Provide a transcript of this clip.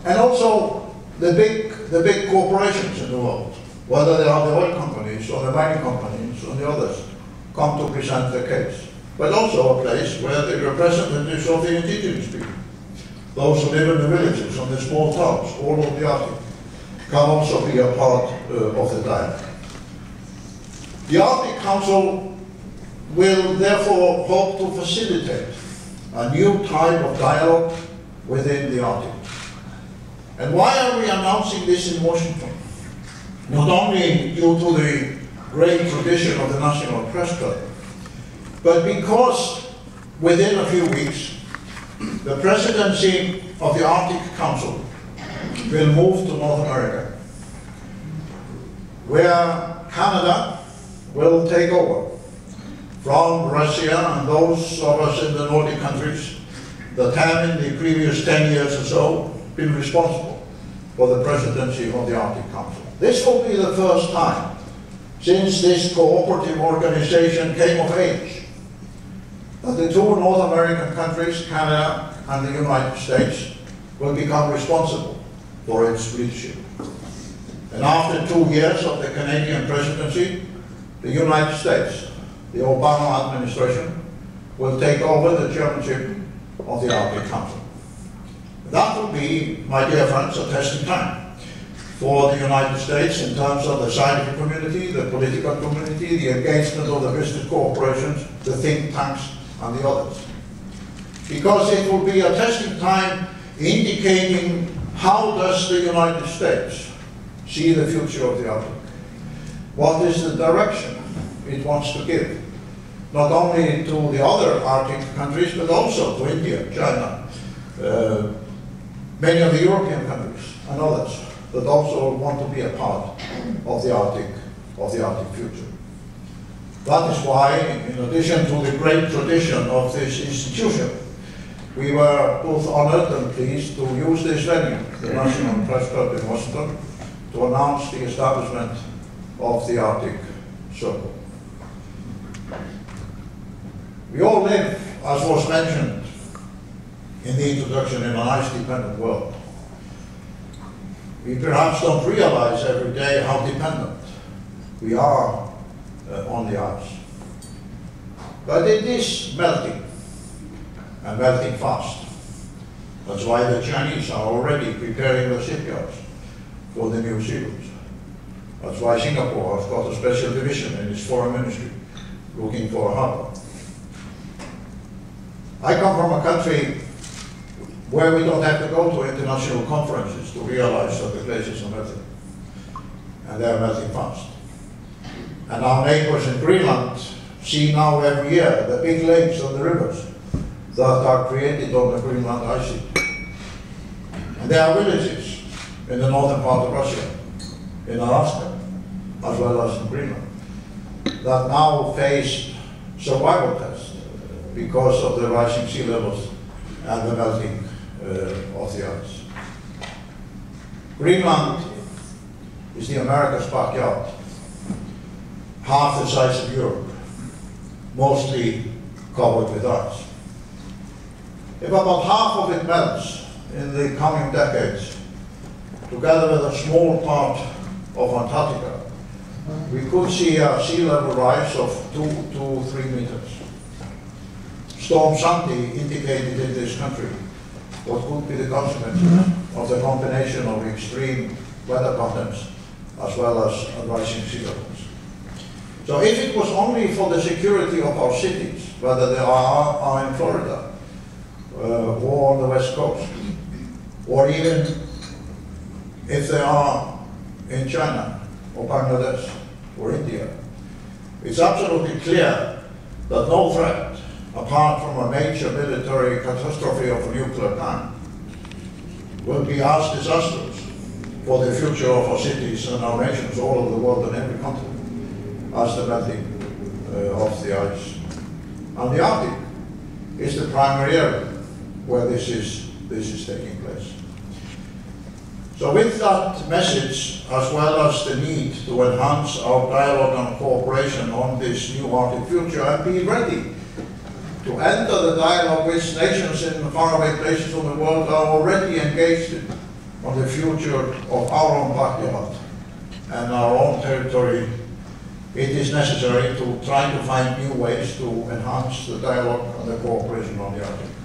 And also the big corporations in the world, whether they are the oil companies or the mining companies or the others, come to present their case. But also a place where the representatives of the indigenous people, those who live in the villages and the small towns all over the Arctic, can also be a part of the dialogue. The Arctic Council will therefore hope to facilitate a new type of dialogue within the Arctic. And why are we announcing this in Washington? Not only due to the great tradition of the National Press Club, but because within a few weeks, the presidency of the Arctic Council will move to North America, where Canada will take over from Russia and those of us in the Nordic countries that have in the previous 10 years or so been responsible for the presidency of the Arctic Council. This will be the first time since this cooperative organization came of age that the two North American countries, Canada and the United States, will become responsible for its leadership. And after 2 years of the Canadian presidency, the United States, the Obama administration, will take over the chairmanship of the Arctic Council. That will be, my dear friends, a testing time for the United States in terms of the scientific community, the political community, the engagement of the business corporations, the think tanks, and the others. Because it will be a testing time indicating how does the United States see the future of the Arctic. What is the direction it wants to give, not only to the other Arctic countries, but also to India, China, many of the European countries and others that also want to be a part of the Arctic future. That is why, in addition to the great tradition of this institution, we were both honored and pleased to use this venue, the National Press Club in Washington, to announce the establishment of the Arctic Circle. We all live, as was mentioned in the introduction, in an ice-dependent world. We perhaps don't realize every day how dependent we are on the ice. But it is melting, and melting fast. That's why the Chinese are already preparing the shipyards for the new sea routes. That's why Singapore has got a special division in its foreign ministry looking for a harbor. I come from a country where we don't have to go to international conferences to realize that the glaciers are melting. And they are melting fast. And our neighbors in Greenland see now every year the big lakes and the rivers that are created on the Greenland ice sheet. And there are villages in the northern part of Russia, in Alaska, as well as in Greenland, that now face survival tests because of the rising sea levels and the melting of the ice. Greenland is the America's backyard, half the size of Europe, mostly covered with ice. If about half of it melts in the coming decades, together with a small part of Antarctica, we could see a sea level rise of 2 to 3 meters. Storm Sandy indicated in this country what could be the consequences of the combination of extreme weather patterns as well as rising sea levels. So if it was only for the security of our cities, whether they are in Florida or on the West Coast, or even if they are in China or Bangladesh or India, it's absolutely clear that no threat, apart from a major military catastrophe of a nuclear kind, will be as disastrous for the future of our cities and our nations all over the world and every continent as the melting of the ice. And the Arctic is the primary area where this is taking place. So with that message, as well as the need to enhance our dialogue and cooperation on this new Arctic future, and be ready to enter the dialogue which nations in the faraway places of the world are already engaged in, on the future of our own backyard and our own territory, it is necessary to try to find new ways to enhance the dialogue and the cooperation on the Arctic.